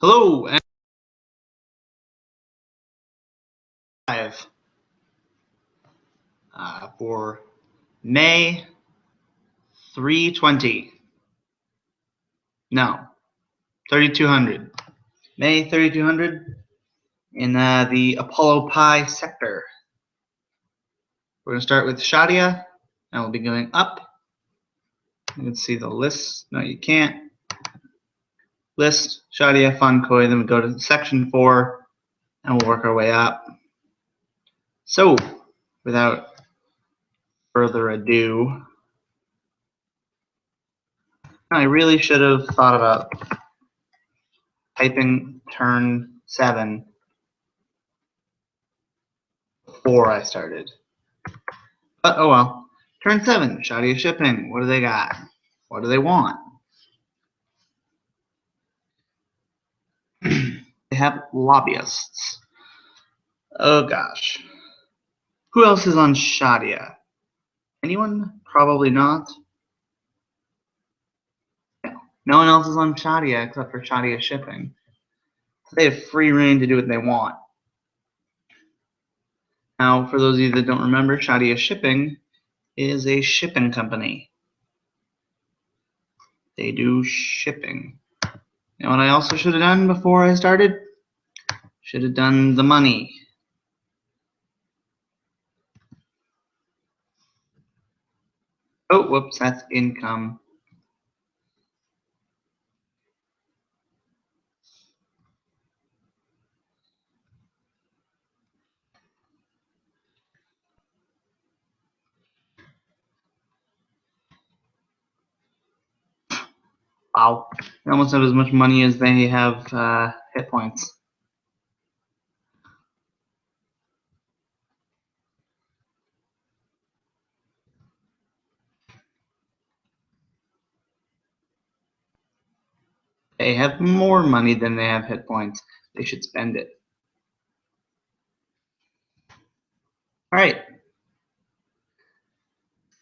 Hello, and live for May 320. No, 3200. May 3200 in the Apollo Pi sector. We're going to start with Shadia, and we'll be going up. You can see the list. No, you can't. List, Shadia, Funcoin. Then we go to section 4, and we'll work our way up. So, without further ado, I really should have thought about typing turn 7 before I started. But oh well. Turn 7, Shadia Shipping. What do they got? What do they want? They have lobbyists. Oh gosh. Who else is on Shadia? Anyone? Probably not. No one else is on Shadia except for Shadia Shipping. They have free reign to do what they want. Now, for those of you that don't remember, Shadia Shipping is a shipping company. They do shipping. And what I also should have done before I started, should have done the money. Oh, whoops, that's income. Wow. They almost have as much money as they have hit points. They have more money than they have hit points. They should spend it. All right.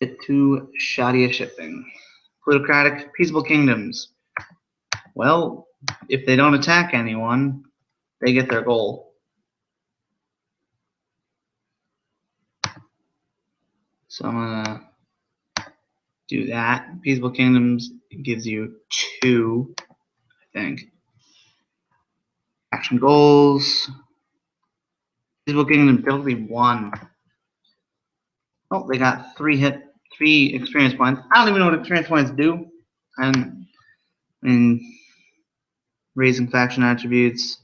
Get to Shadia Shipping. Plutocratic, peaceable kingdoms. Well, if they don't attack anyone, they get their goal. So I'm gonna do that. Peaceable kingdoms gives you 2, I think. Action goals. Peaceable kingdom difficulty 1. Oh, they got 3 experience points. I don't even know what experience points do. And raising faction attributes.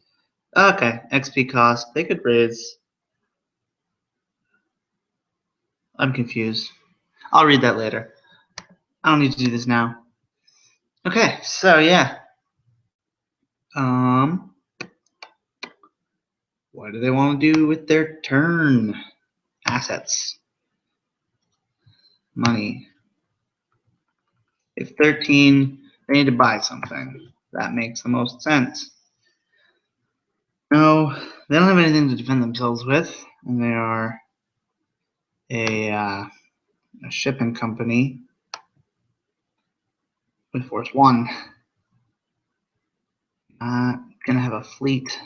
Okay, XP cost. They could raise. I'm confused. I'll read that later. I don't need to do this now. Okay, so yeah. What do they want to do with their turn? Assets. Money. If 13, they need to buy something. That makes the most sense. No, they don't have anything to defend themselves with, and they are a shipping company with Force 1. Gonna have a fleet.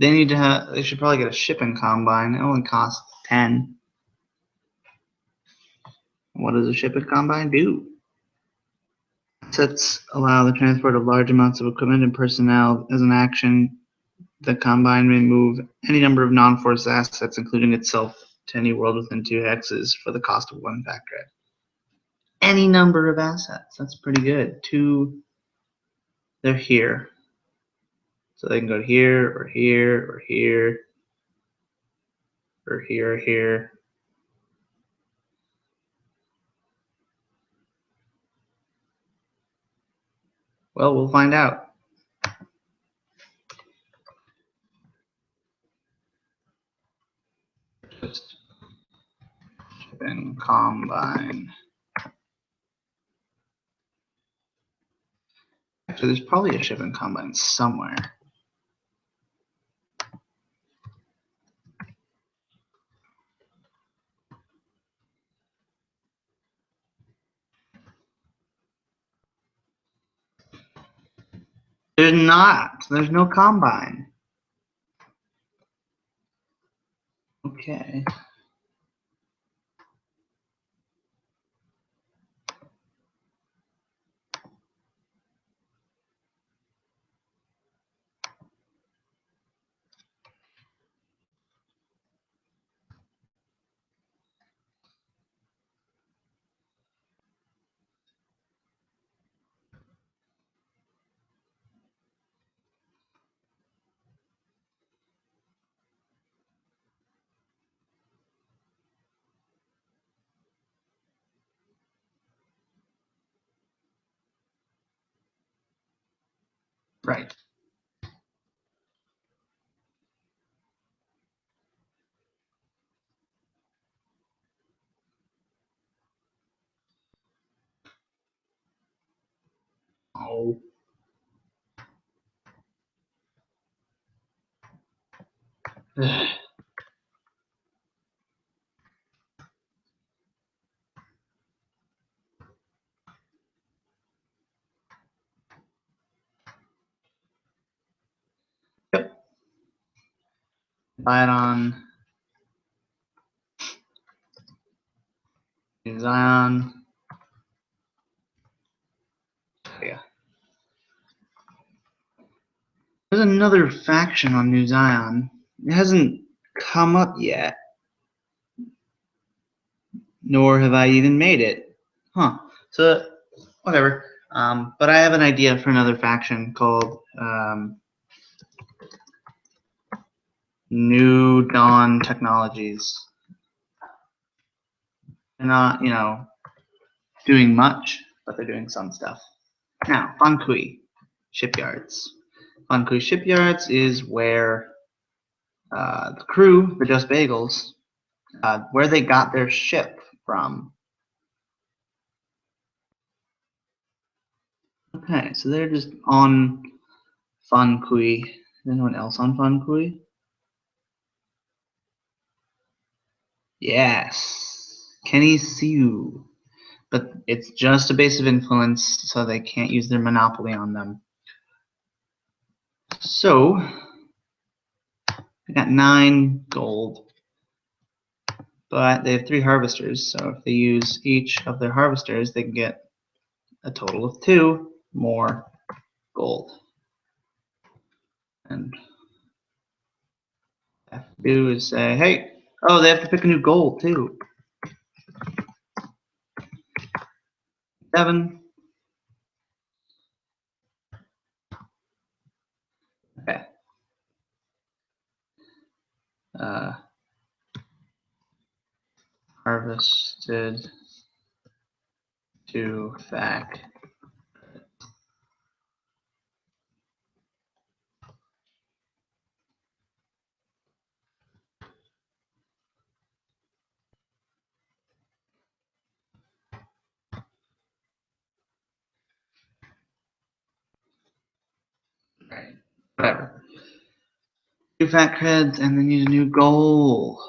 They need to have. They should probably get a shipping combine. It only costs 10. What does a shipping combine do? Assets allow the transport of large amounts of equipment and personnel. As an action, the combine may move any number of non-force assets, including itself, to any world within 2 hexes for the cost of 1 factor. Any number of assets. That's pretty good. 2. They're here. So they can go here, or here, or here, or here, or here. Well, we'll find out. Just shipping combine. Actually, there's probably a shipping combine somewhere. There's not. There's no combine. Okay. Right. Oh. Yep. Buy it on New Zion. Yeah. There's another faction on New Zion. It hasn't come up yet. Nor have I even made it. Huh. So, whatever. But I have an idea for another faction called New Dawn Technologies. They're not, doing much, but they're doing some stuff. Now, Fankui Shipyards. Fankui Shipyards is where the crew, the Just Bagels, where they got their ship from. Okay, so they're just on Fankui. Is anyone else on Fankui? Yes, Kenny Siu. But it's just a base of influence, so they can't use their monopoly on them. So, I got 9 gold, but they have 3 harvesters, so if they use each of their harvesters, they can get a total of 2 more gold. And what I have to do is say, hey, oh, they have to pick a new goal too. 7. Okay. Harvested to fact. Right. Whatever. 2 fat creds and they need a new goal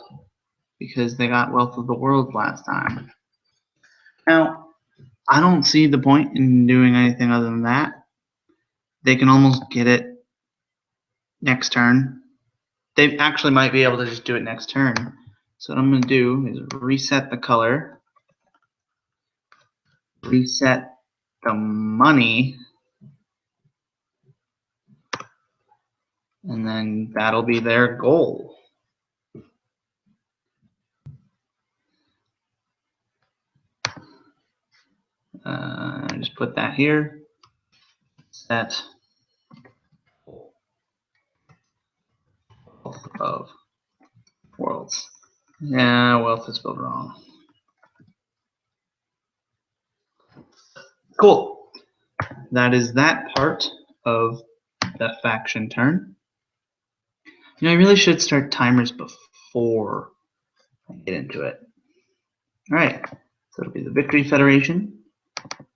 because they got Wealth of the World last time. Now, I don't see the point in doing anything other than that. They can almost get it next turn. They actually might be able to just do it next turn. So what I'm going to do is reset the color, reset the money, and then that'll be their goal. Just put that here. Set of worlds. Yeah, wealth is spelled wrong. Cool. That is that part of the faction turn. I really should start timers before I get into it. All right. So it'll be the Victory Federation,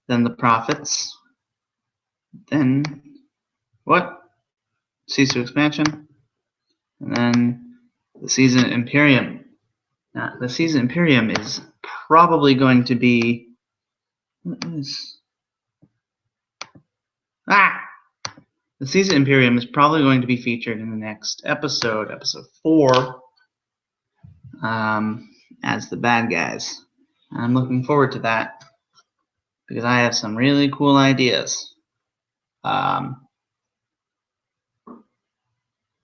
then the Prophets, then what? Sisu Expansion, and then the Season Imperium. Now, the Season Imperium is probably going to be. What is. Ah! The Caesar Imperium is probably going to be featured in the next episode, episode 4, as the bad guys. I'm looking forward to that because I have some really cool ideas. If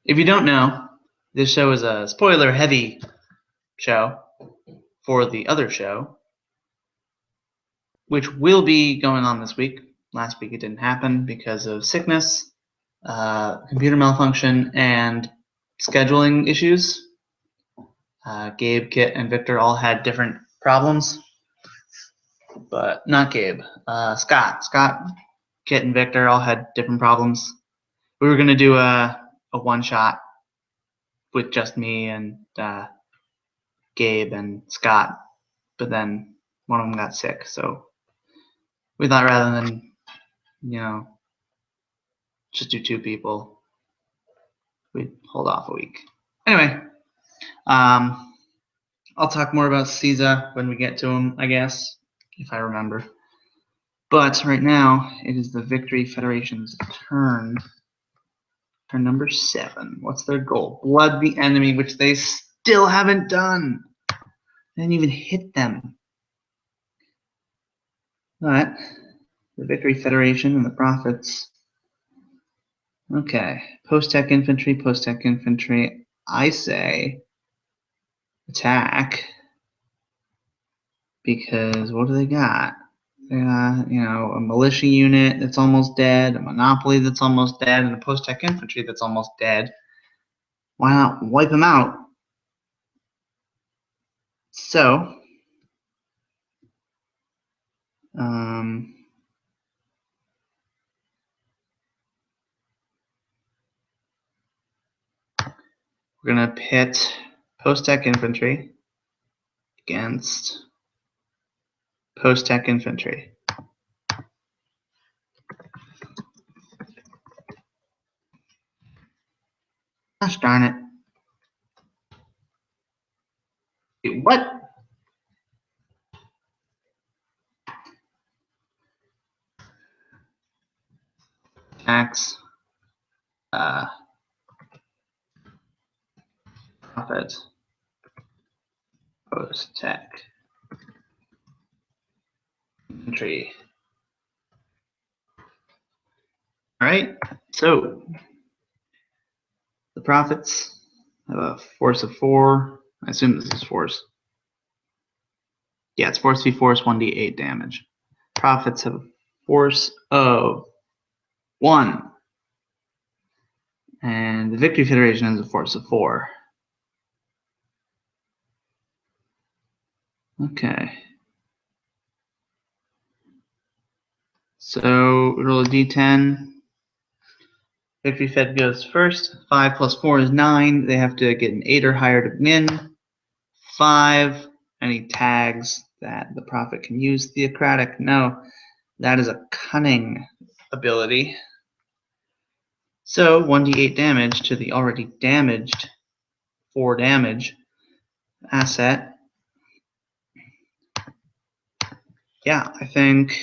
you don't know, this show is a spoiler-heavy show for the other show, which will be going on this week. Last week it didn't happen because of sickness, computer malfunction, and scheduling issues. Gabe, Kit, and Victor all had different problems, but not Gabe. Scott, Kit, and Victor all had different problems. We were going to do a one-shot with just me and Gabe and Scott, but then one of them got sick, so we thought rather than, just do 2 people, we'd hold off a week. Anyway, I'll talk more about Caesar when we get to him, I guess, if I remember. But right now, it is the Victory Federation's turn. Turn number 7. What's their goal? Blood the enemy, which they still haven't done. They didn't even hit them. But the Victory Federation and the Prophets. Okay, post-tech infantry. I say attack, because what do they got? They got, a militia unit that's almost dead, a monopoly that's almost dead, and a post-tech infantry that's almost dead. Why not wipe them out? So, we're going to pit post-tech infantry against post-tech infantry. Gosh darn it. Wait, what? Tax. Profit. Post-tech infantry. Alright, so the Prophets have a force of 4. I assume this is force. Yeah, it's force v force, 1d8 damage. Prophets have a force of 1. And the Victory Federation has a force of 4. Okay. So roll a d10. Victory Fed goes first. 5 plus 4 is 9. They have to get an 8 or higher to win. 5. Any tags that the Prophet can use? Theocratic? No. That is a cunning ability. So 1d8 damage to the already damaged 4 damage asset. Yeah, I think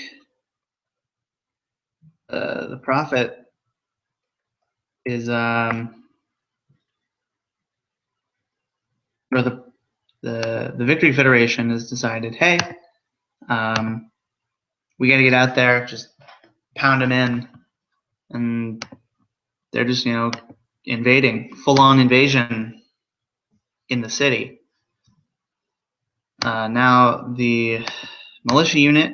the Prophet is or the Victory Federation has decided, hey, we got to get out there, just pound them in, and they're just invading, full-on invasion in the city. Now the militia unit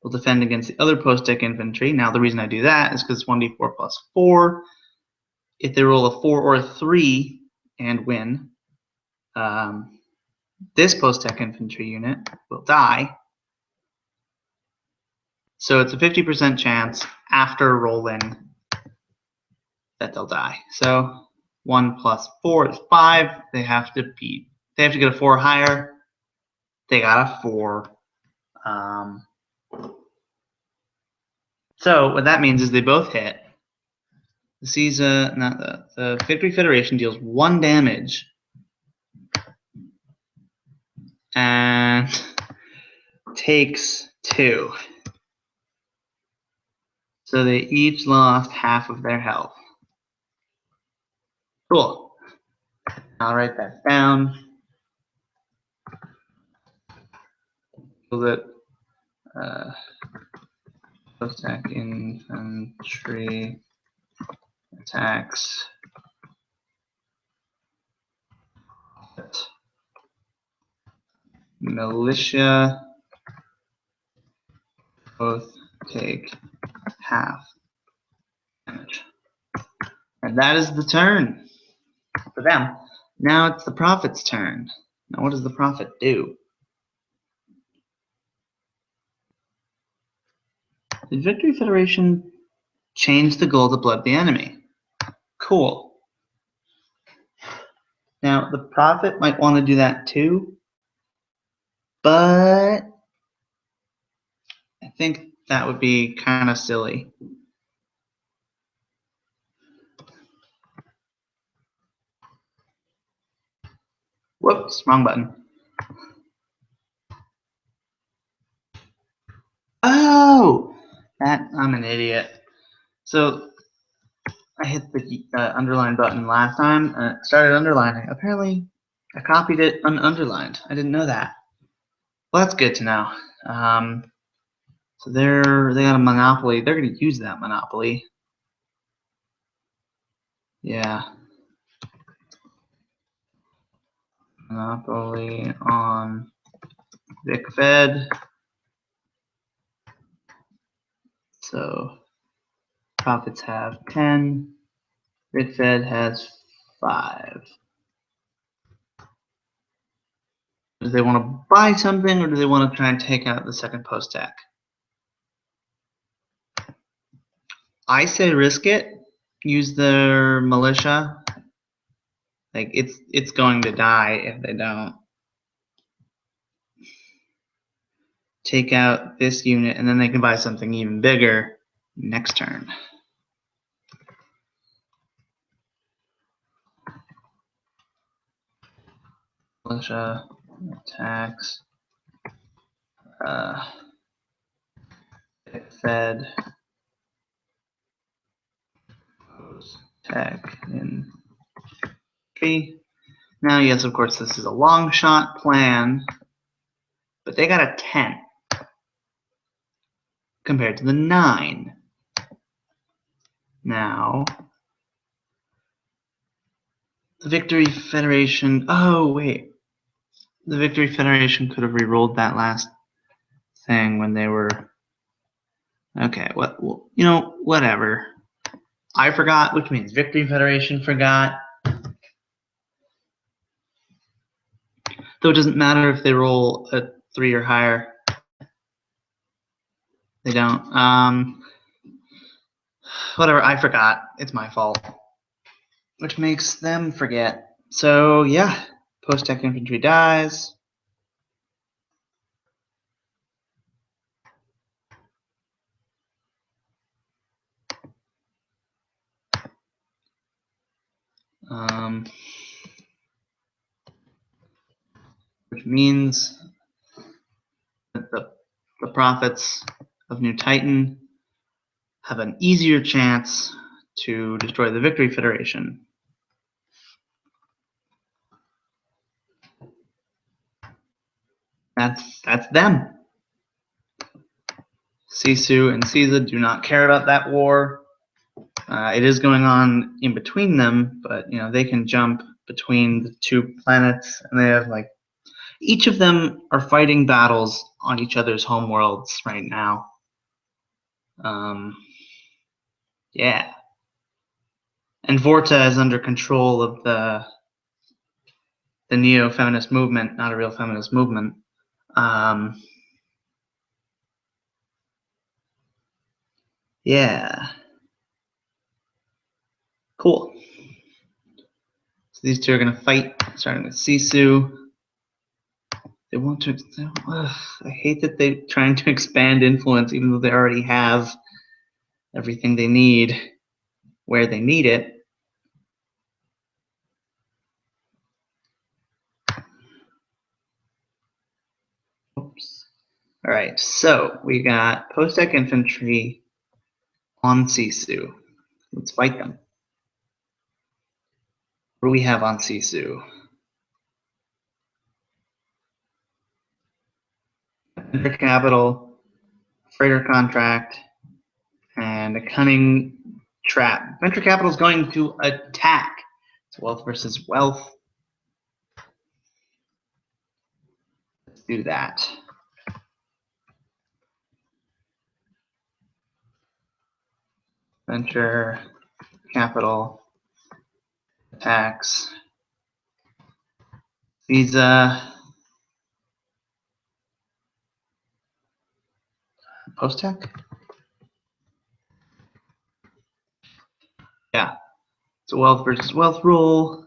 will defend against the other post-tech infantry. Now the reason I do that is because 1d4 plus 4. If they roll a 4 or a 3 and win, this post-tech infantry unit will die. So it's a 50% chance after rolling that they'll die. So 1 plus 4 is 5. They have to get a 4 higher. They got a 4. So what that means is they both hit. The Victory Federation deals 1 damage and takes 2. So they each lost half of their health. Cool. I'll write that down. That post-attack infantry attacks militia both take half damage. And that is the turn for them. Now it's the Prophet's turn. Now what does the Prophet do? Did Victory Federation change the goal to blood the enemy? Cool. Now the Prophet might want to do that too, but I think that would be kind of silly. Whoops, wrong button. Oh, I'm an idiot. So I hit the underline button last time and it started underlining. Apparently, I copied it underlined. I didn't know that. Well, that's good to know. So they got a monopoly. They're going to use that monopoly. Yeah. Monopoly on Vic Fed. So Profits have 10. Vic Fed has 5. Do they want to buy something or do they want to try and take out the second post tack? I say risk it. Use their militia. Like it's going to die if they don't. Take out this unit and then they can buy something even bigger next turn. Militia attacks. Fed. Tech in P. Now, yes, of course, this is a long shot plan, but they got a 10 compared to the 9. Now, the Victory Federation. Oh, wait. The Victory Federation could have re-rolled that last thing when they were. Okay, what? Well, you know, whatever. I forgot, which means Victory Federation forgot. Though it doesn't matter if they roll a 3 or higher. They don't. Whatever, I forgot. It's my fault. Which makes them forget. So, yeah. Post-tech infantry dies. Which means that the Prophets of New Titan have an easier chance to destroy the Victory Federation. That's them. Sisu and Caesar do not care about that war. It is going on in between them, but you know they can jump between the 2 planets, and they have like each of them are fighting battles on each other's home worlds right now. Yeah. And Vorta is under control of the neo-feminist movement, not a real feminist movement. Yeah. Cool. So these two are going to fight, starting with Sisu. They want to. I hate that they're trying to expand influence, even though they already have everything they need where they need it. Oops. All right, so we got post-tech infantry on Sisu. Let's fight them. What do we have on Sisu? Venture capital, freighter contract, and a cunning trap. Venture capital is going to attack. It's wealth versus wealth. Let's do that. Venture capital attacks. Visa. Post-tech? Yeah. It's a wealth versus wealth rule.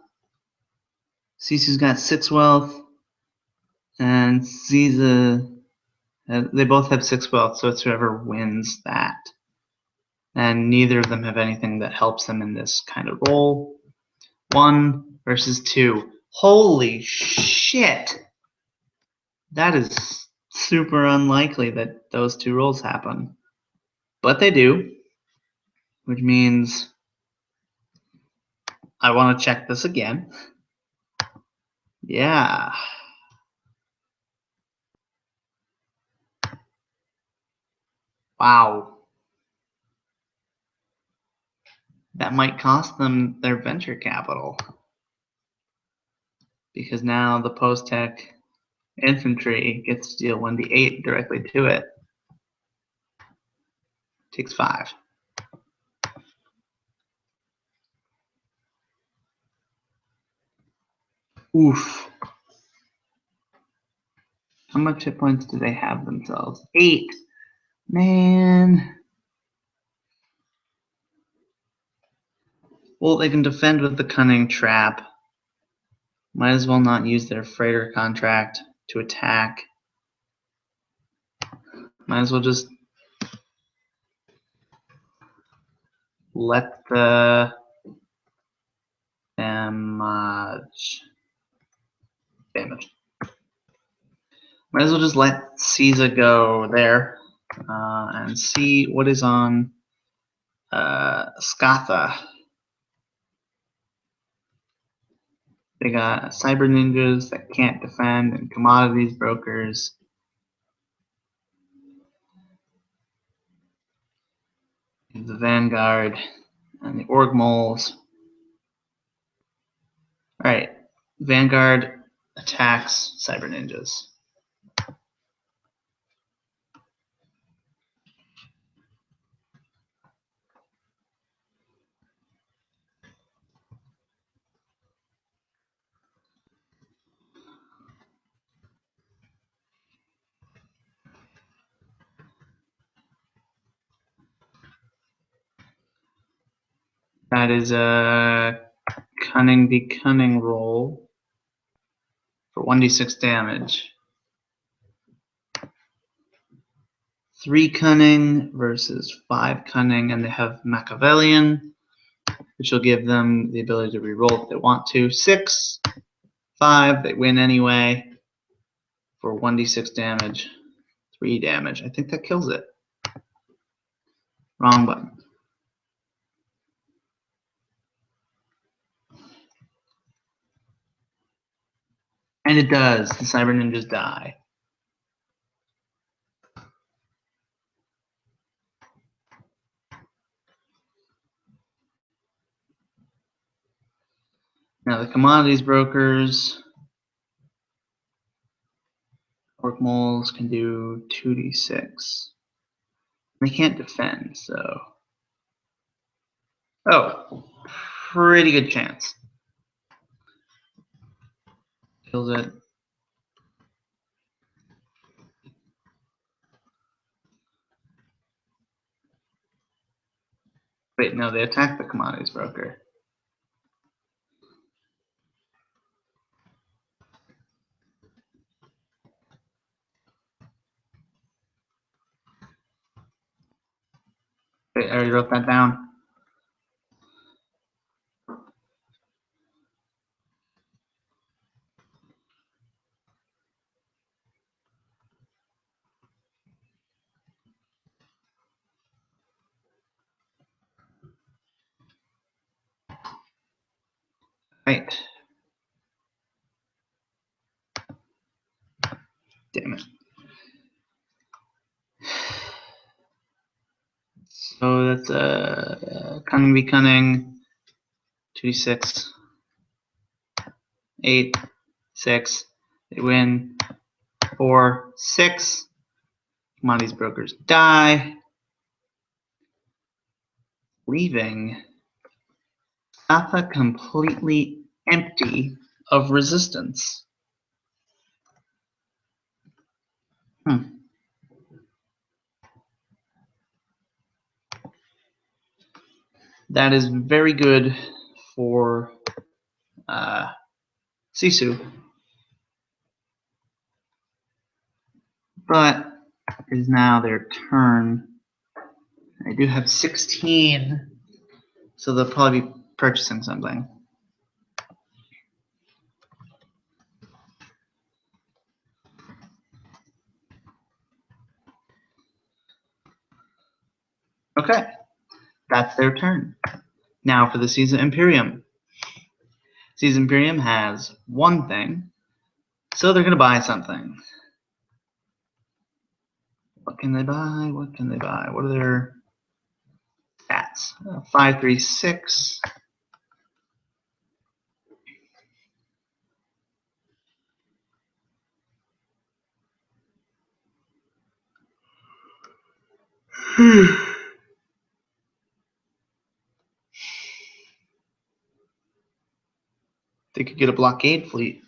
Sisu's got 6 wealth. And Ziza, they both have 6 wealth, so it's whoever wins that. And neither of them have anything that helps them in this kind of role. 1 versus 2. Holy shit! That is super unlikely that those 2 rolls happen. But they do, which means I want to check this again. Yeah. Wow. That might cost them their venture capital. Because now the post-tech infantry gets to deal 1d8 directly to it. Takes 5. Oof. How much hit points do they have themselves? 8. Man. Well, they can defend with the cunning trap. Might as well not use their freighter contract to attack. Might as well just let the damage. Might as well just let Caesar go there and see what is on Scatha. They got cyber ninjas that can't defend and commodities brokers. The Vanguard and the Org Moles. Alright, Vanguard attacks cyber ninjas. That is a cunning the cunning roll for 1d6 damage. 3 cunning versus 5 cunning, and they have Machiavellian, which will give them the ability to reroll if they want to. 6, 5, they win anyway for 1d6 damage. 3 damage. I think that kills it. Wrong button. And it does. The cyber ninjas die. Now the commodities brokers, Orc Moles can do 2d6. They can't defend, so. Oh, pretty good chance. Kills it. Wait, no, they attack the commodities broker. Wait, I already wrote that down. Right. Damn it. So that's cunning be cunning. 2d6. 8, 6. They win. 4, 6. Commodities brokers die, leaving Alpha completely empty of resistance. That is very good for Sisu. But it is now their turn. I do have 16, so they'll probably be purchasing something. Okay, that's their turn. Now for the Caesar Imperium. Caesar Imperium has one thing, so they're going to buy something. What can they buy? What can they buy? What are their stats? 5, 3, 6. They could get a blockade fleet,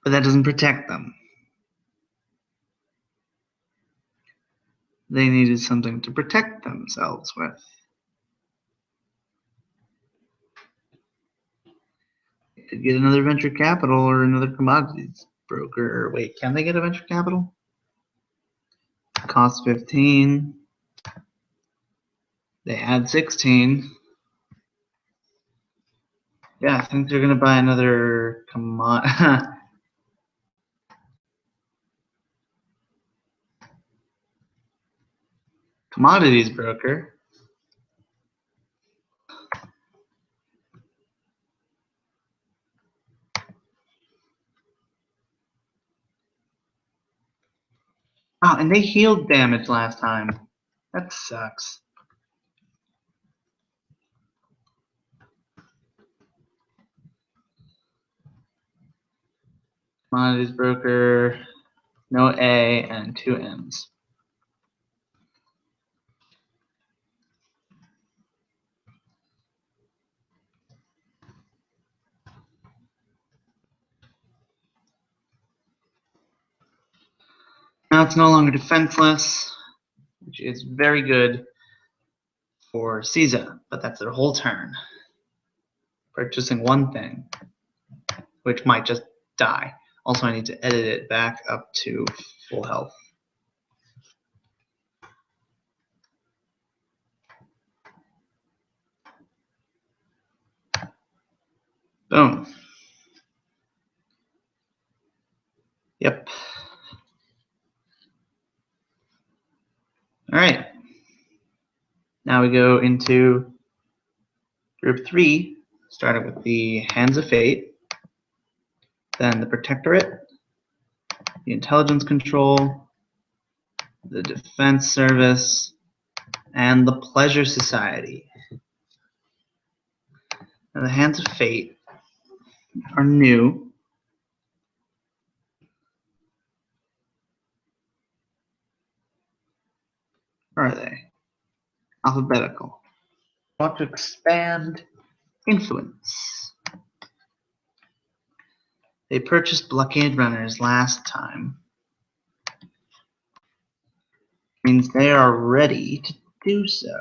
but that doesn't protect them. They needed something to protect themselves with. They could get another venture capital or another commodities broker. Wait, can they get a venture capital? Cost 15. They add 16. Yeah, I think they're going to buy another commodities broker. Oh, and they healed damage last time. That sucks. Commodities broker, no A, and 2 M's. Now it's no longer defenseless, which is very good for Caesar, but that's their whole turn. Purchasing one thing, which might just die. Also, I need to edit it back up to full health. Boom. Yep. All right. Now we go into group 3, starting with the Hands of Fate, then the Protectorate, the Intelligence Control, the Defense Service, and the Pleasure Society. Now the Hands of Fate are new. Where are they? Alphabetical. I want to expand influence. They purchased blockade runners last time. Means they are ready to do so.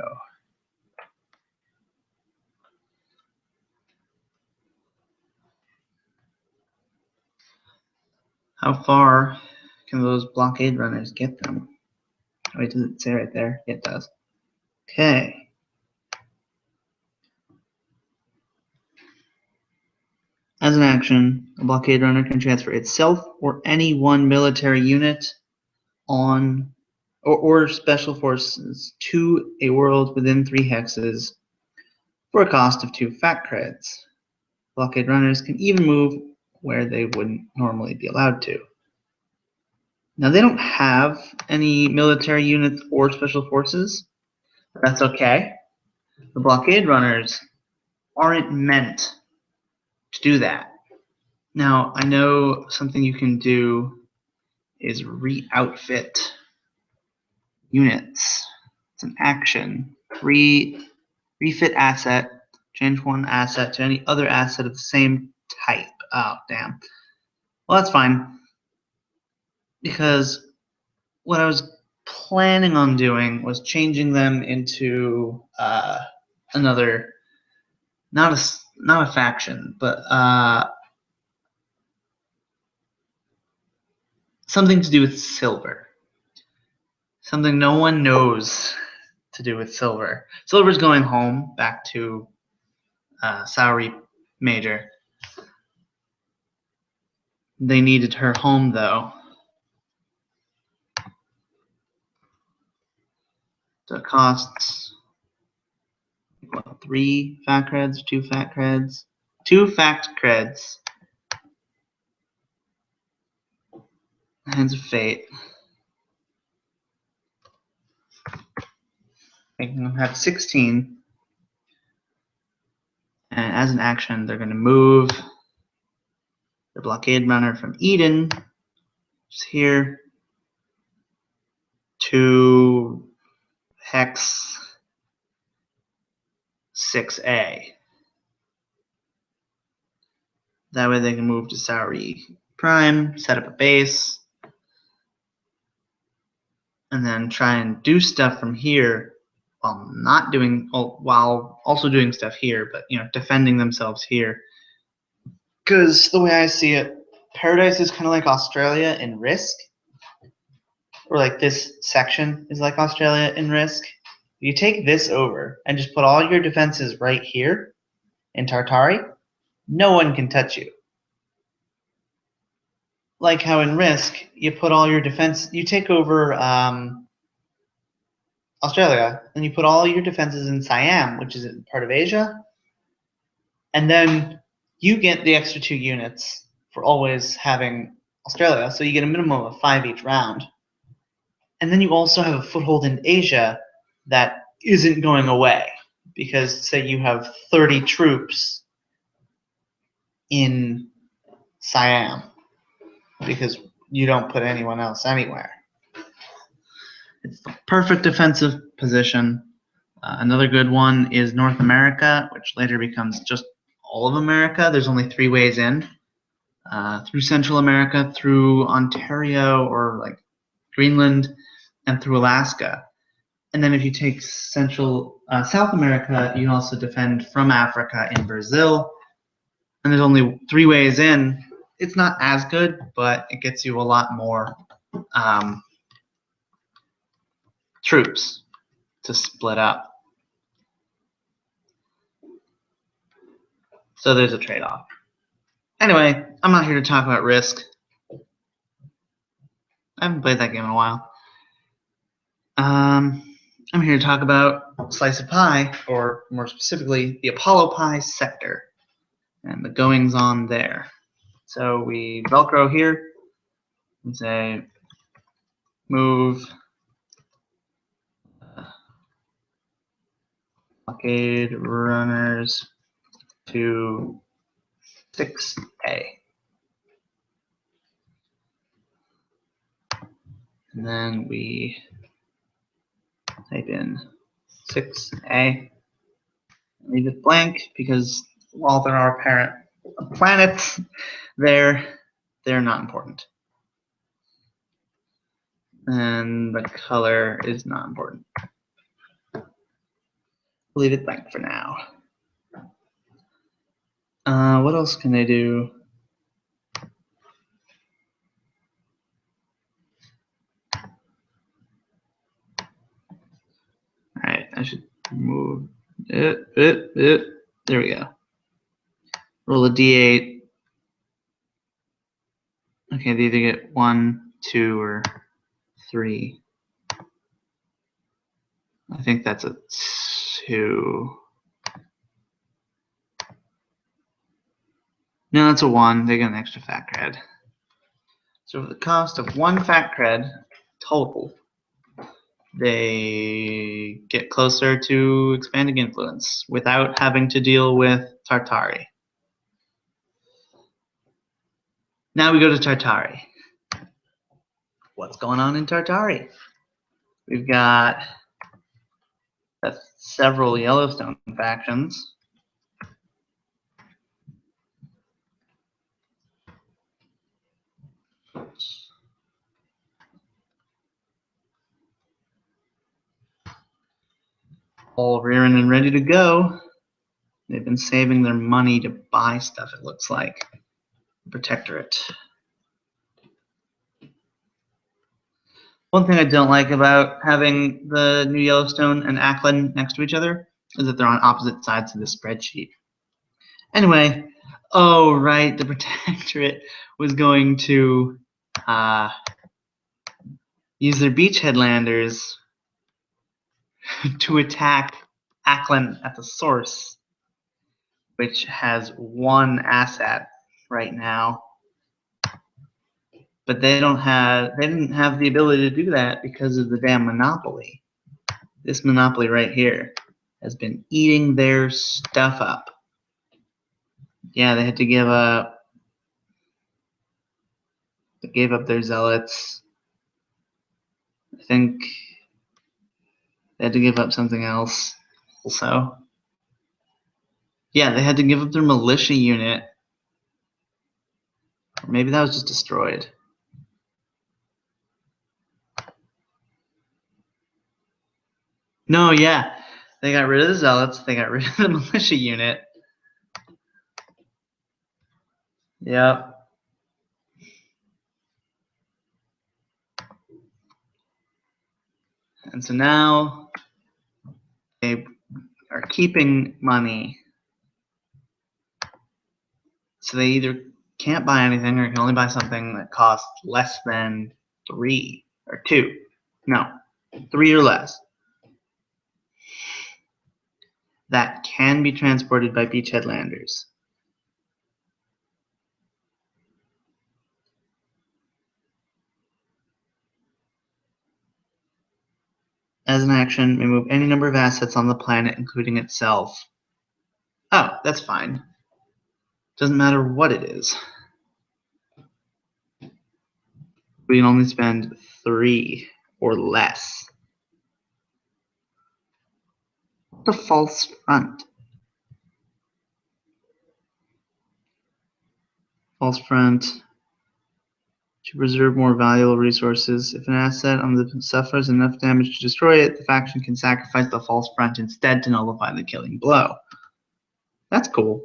How far can those blockade runners get them? Wait, does it say right there? It does. Okay. As an action, a blockade runner can transfer itself or any one military unit on or special forces to a world within 3 hexes for a cost of 2 fat creds. Blockade runners can even move where they wouldn't normally be allowed to. Now they don't have any military units or special forces, but that's okay. The blockade runners aren't meant to do that. Now I know something you can do is re-outfit units. It's an action. Refit asset, change one asset to any other asset of the same type. Oh, damn. Well, that's fine. Because what I was planning on doing was changing them into another, not a faction, but something to do with silver. Something no one knows to do with silver. Silver's going home, back to Saori Major. They needed her home, though. So it costs 3 fat creds, 2 fat creds, 2 fat creds. Hands of Fate. Making them have 16. And as an action, they're going to move the blockade runner from Eden, which is here, to Hex 6A. That way they can move to Saori Prime, set up a base, and then try and do stuff from here while also doing stuff here, but defending themselves here. Because the way I see it, Paradise is kind of like Australia in Risk, or like this section is like Australia in Risk. You take this over and just put all your defenses right here in Tartari, no one can touch you. Like how in Risk, you put all your defense, you take over Australia, and you put all your defenses in Siam, which is part of Asia, and then you get the extra 2 units for always having Australia, so you get a minimum of 5 each round. And then you also have a foothold in Asia that isn't going away, because say you have 30 troops in Siam, because you don't put anyone else anywhere. It's the perfect defensive position. Another good one is North America, which later becomes just all of America. There's only 3 ways in. Through Central America, through Ontario or like Greenland, and through Alaska. And then if you take South America, you also defend from Africa in Brazil. And there's only 3 ways in. It's not as good, but it gets you a lot more troops to split up. So there's a trade-off. Anyway, I'm not here to talk about Risk. I haven't played that game in a while. I'm here to talk about Slice of Pie, or more specifically, the Apollo Pie sector and the goings-on there. So we Velcro here and say move blockade runners to 6A. And then we type in 6A. Leave it blank because while there are parent planets there, they're not important. And the color is not important. Leave it blank for now. What else can they do? Alright, I should move it. There we go. Roll a d8. Okay, they either get 1, 2, or 3. I think that's a 2. No, that's a 1. They get an extra fat cred. So for the cost of 1 fat cred total, they get closer to expanding influence without having to deal with Tartari. Now we go to Tartari. What's going on in Tartari? We've got several Yellowstone factions. All rearing and ready to go. They've been saving their money to buy stuff, it looks like. Protectorate. One thing I don't like about having the New Yellowstone and Ackland next to each other is that they're on opposite sides of the spreadsheet. Anyway, oh right, the Protectorate was going to use their beachhead landers to attack Ackland at the source, which has 1 asset right now. But they didn't have the ability to do that because of the damn monopoly. This monopoly right here has been eating their stuff up. Yeah, they had to give up. They gave up their zealots. I think they had to give up something else also. Yeah, they had to give up their militia unit. Or maybe that was just destroyed. No, yeah. They got rid of the zealots. They got rid of the militia unit. Yep. And so now they are keeping money. So they either can't buy anything or can only buy something that costs less than 3 or 2. No, 3 or less. That can be transported by beachhead landers. As an action, remove any number of assets on the planet, including itself. Oh, that's fine. Doesn't matter what it is. We can only spend 3 or less. The false front. False front. To preserve more valuable resources. If an asset on the suffers enough damage to destroy it, the faction can sacrifice the false front instead to nullify the killing blow. That's cool.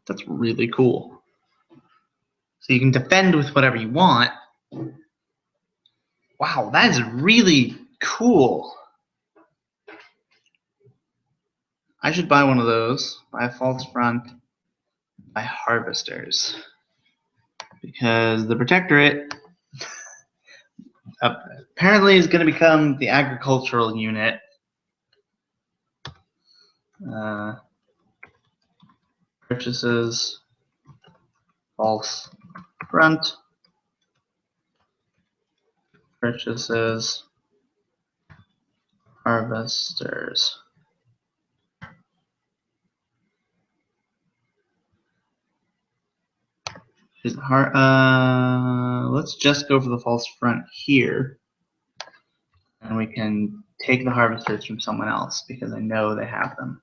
That's really cool. So you can defend with whatever you want. Wow, that is really cool. I should buy one of those. Buy a false front. Buy harvesters. Because the Protectorate apparently is going to become the agricultural unit. Purchases. False front. Purchases. Harvesters. Let's just go for the false front here. And we can take the harvesters from someone else because I know they have them.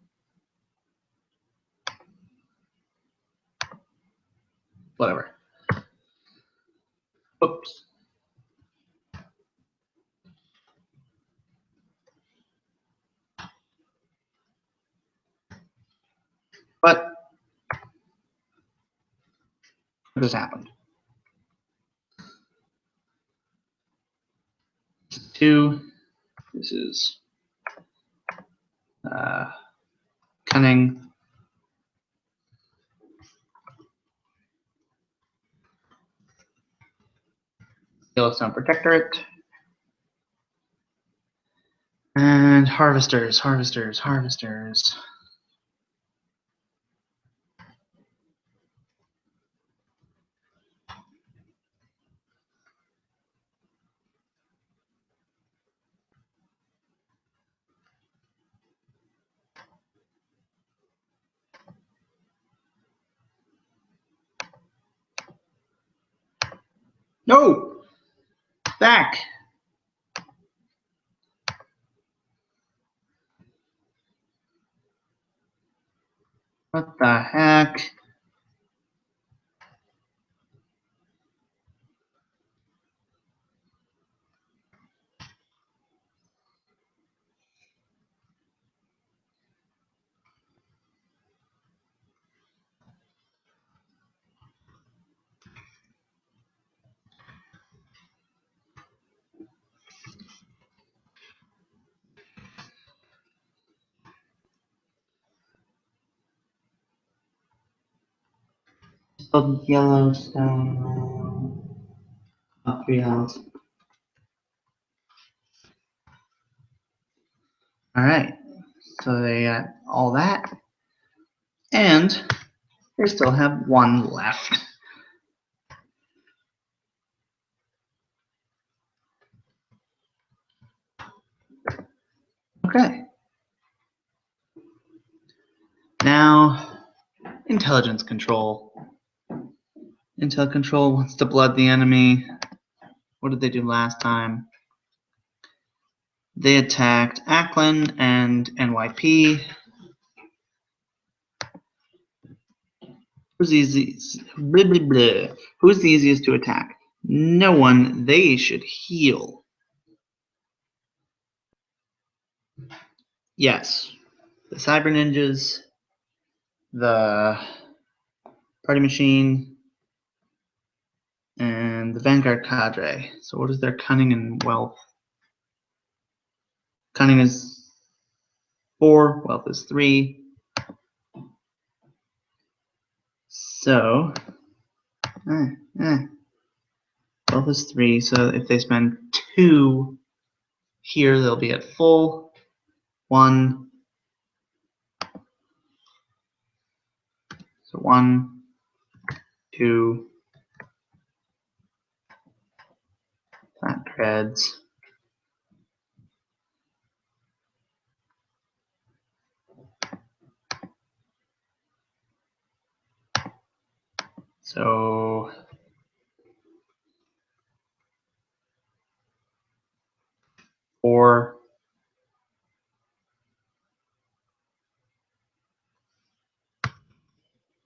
Whatever. Oops. But what just happened? 2. This is cunning. Yellowstone Protectorate. And harvesters, harvesters, harvesters. No! Back! What the heck? Spelled Yellowstone. Up 3 L's. Alright, so they got all that. And they still have one left. Okay. Now, intelligence control. Intel control wants to blood the enemy. What did they do last time? They attacked Ackland and NYP. Who's easy? Blah, blah, blah. Who's the easiest to attack? No one. They should heal. Yes. The Cyber Ninjas, the Party Machine, and the Vanguard Cadre. So what is their cunning and wealth? Cunning is 4, wealth is 3. So, wealth is 3. So if they spend 2 here, they'll be at full. 1. So 1, 2. Fat creds. So 4,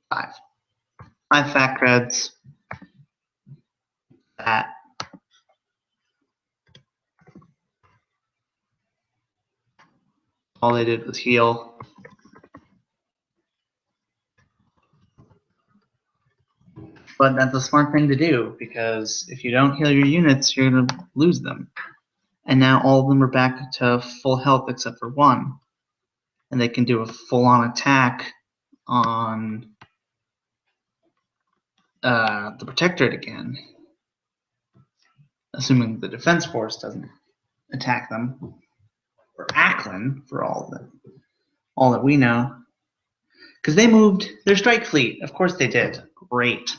5. 5 fat creds. That. All they did was heal. But that's a smart thing to do, because if you don't heal your units, you're going to lose them. And now all of them are back to full health except for 1. And they can do a full-on attack on the Protectorate again. Assuming the Defense Force doesn't attack them. Or Ackland, for all that we know. Because they moved their strike fleet. Of course they did. Great.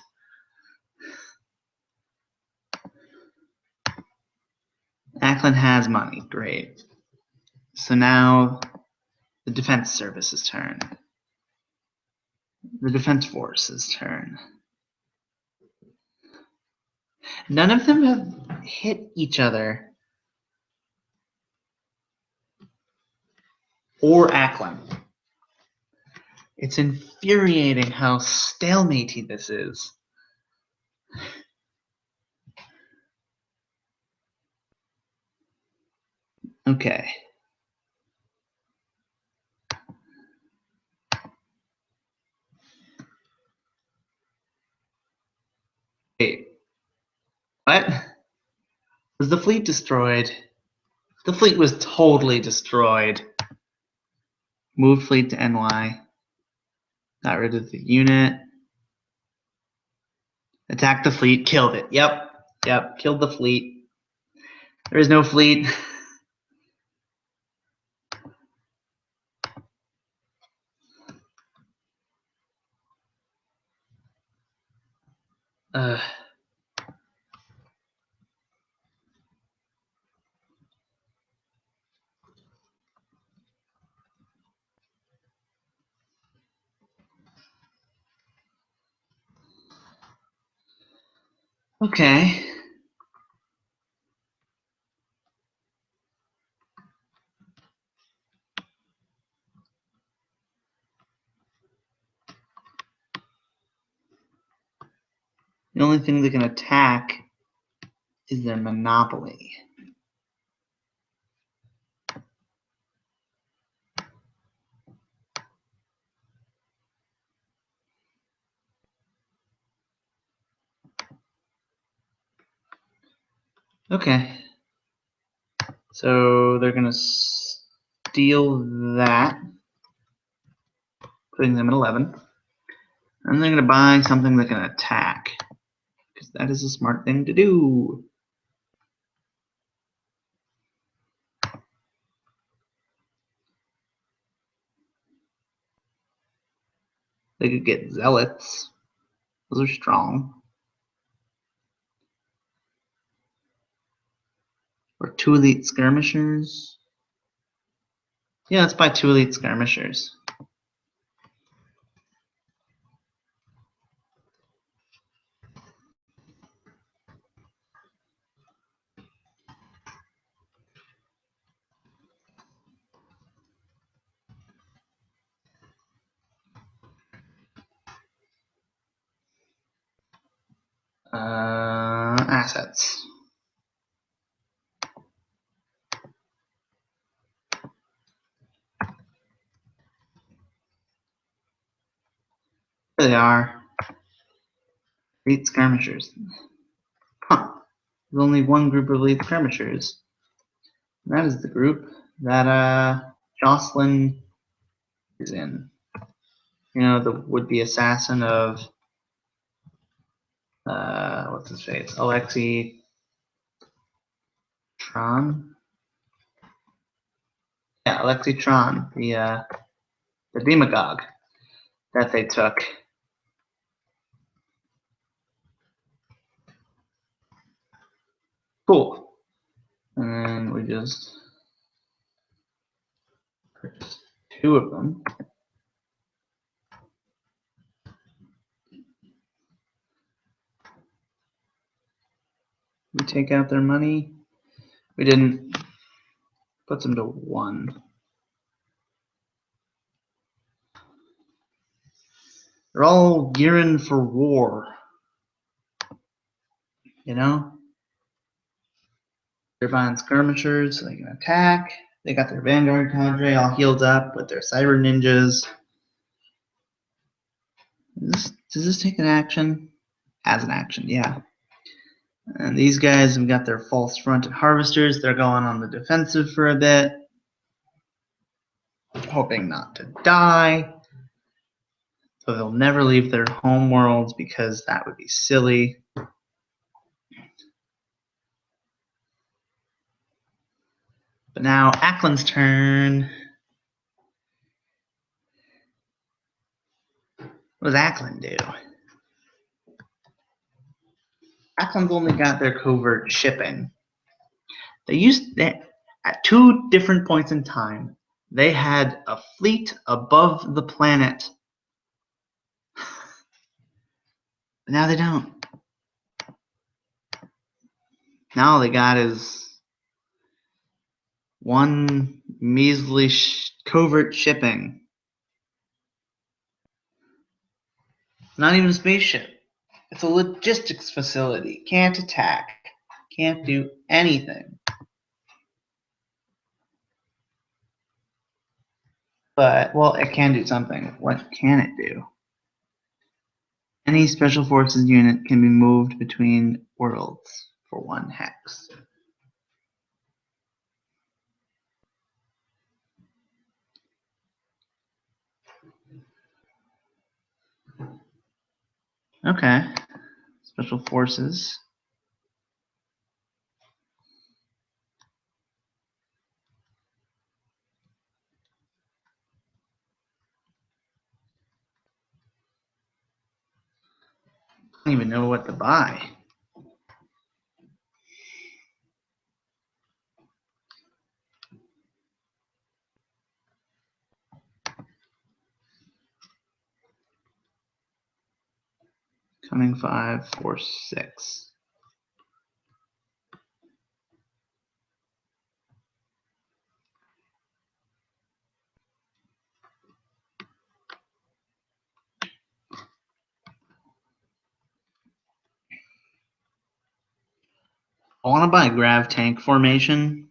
Ackland has money. Great. So now the Defense Service's turn. The Defense Force's turn. None of them have hit each other. Or Ackland. It's infuriating how stalematey this is. Okay. Wait. What? Was the fleet destroyed? The fleet was totally destroyed. Moved fleet to NY. Got rid of the unit. Attacked the fleet. Killed it. Yep. Killed the fleet. There is no fleet. Okay. The only thing they can attack is their monopoly. Okay. So they're going to steal that, putting them at 11. And they're going to buy something that can attack, because that is a smart thing to do. They could get zealots. Those are strong. Or 2 elite skirmishers. Yeah, let's buy 2 elite skirmishers. Assets. There they are. Elite skirmishers. Huh. There's only one group of elite skirmishers. And that is the group that Jocelyn is in. You know, the would-be assassin of what's his face? Alexei Tron. Yeah, Alexei Tron, the demagogue that they took. Cool. And then we just purchased 2 of them. We take out their money. We didn't. Puts them to 1. They're all gearing for war. You know? They're buying skirmishers so they can attack. They got their Vanguard cadre all healed up with their cyber ninjas. Does this take an action? As an action, yeah. And these guys have got their false fronted harvesters. They're going on the defensive for a bit, hoping not to die. So they'll never leave their home worlds because that would be silly. But now Ackland's turn. What does Ackland do? Ackland's only got their covert shipping. They used that at 2 different points in time. They had a fleet above the planet. But now they don't. Now all they got is 1 measly covert shipping. Not even a spaceship. It's a logistics facility. Can't attack. Can't do anything. But, well, it can do something. What can it do? Any special forces unit can be moved between worlds for 1 hex. Okay. Special forces. I don't even know what to buy. Coming 5, 4, 6. I want to buy Grav Tank Formation.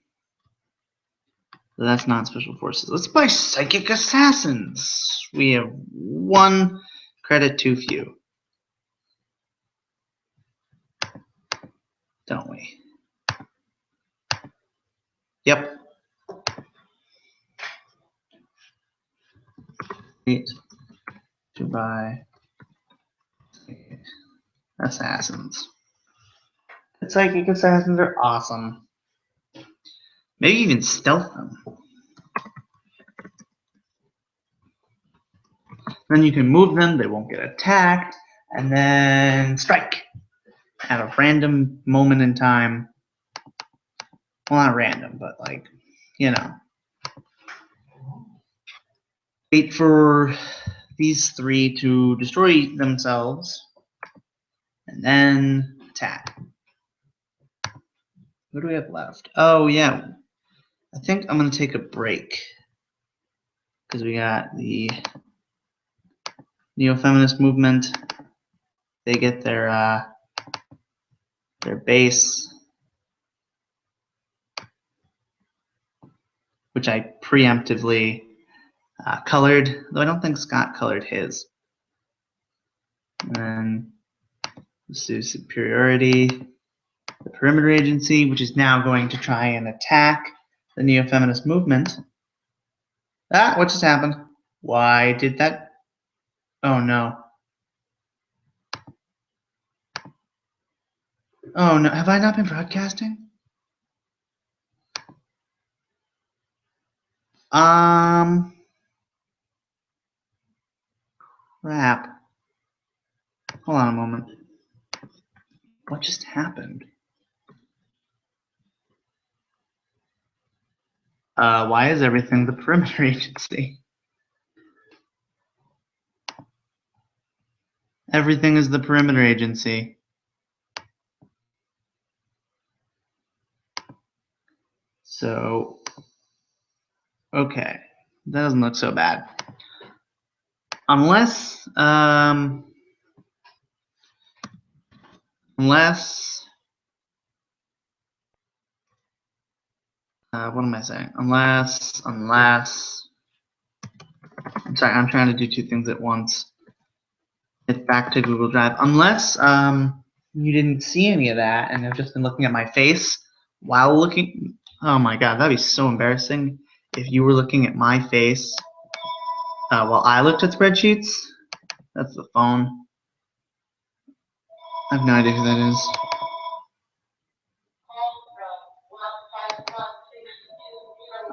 But that's not Special Forces. Let's buy Psychic Assassins. We have 1 credit too few. Don't we? Yep. To buy Assassins. The Psychic Assassins are awesome. Maybe even stealth them. Then you can move them, they won't get attacked, and then strike at a random moment in time. Well, not random, but like, you know. Wait for these 3 to destroy themselves, and then attack. What do we have left? Oh, yeah. I think I'm going to take a break because we got the neo-feminist movement. They get their base, which I preemptively colored, though I don't think Scott colored his. And then let's do superiority. The perimeter agency, which is now going to try and attack the neo-feminist movement. Ah, what just happened? Why did that? Oh no. Oh no, have I not been broadcasting? Crap. Hold on a moment. What just happened? Why is everything the perimeter agency? Everything is the perimeter agency. So, okay, that doesn't look so bad. Unless, what am I saying? Unless, I'm sorry, I'm trying to do 2 things at once. Get back to Google Drive. Unless you didn't see any of that and have just been looking at my face while looking. Oh my God, that'd be so embarrassing if you were looking at my face while I looked at spreadsheets. That's the phone. I have no idea who that is.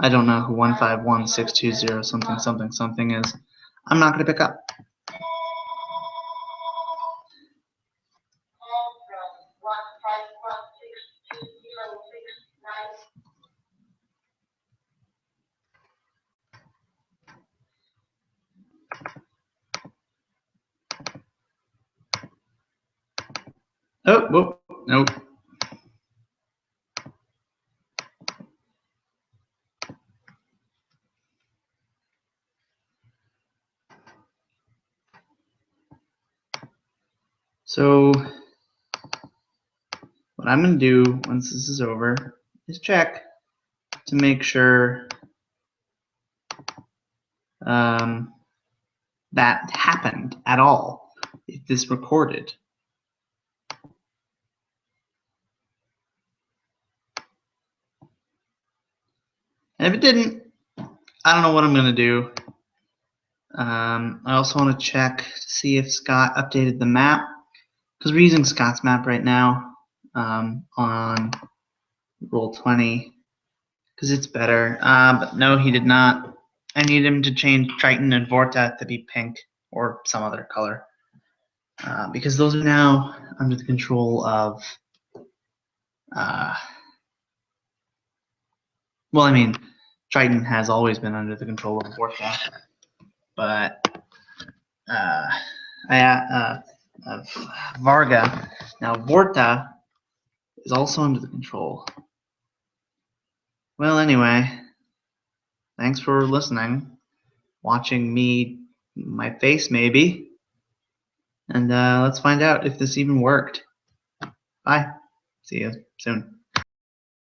I don't know who 151-620 something something something is. I'm not going to pick up. Oh, whoop, nope. So what I'm going to do once this is over is check to make sure that happened at all, if this recorded. And if it didn't, I don't know what I'm going to do. I also want to check to see if Scott updated the map, because we're using Scott's map right now on Roll20, because it's better. But no, he did not. I need him to change Triton and Vorta to be pink or some other color, because those are now under the control of well, I mean, Triton has always been under the control of Vorta, but of Varga. Now Vorta is also under the control. Well, anyway, thanks for listening, watching me, my face maybe, and let's find out if this even worked. Bye. See you soon.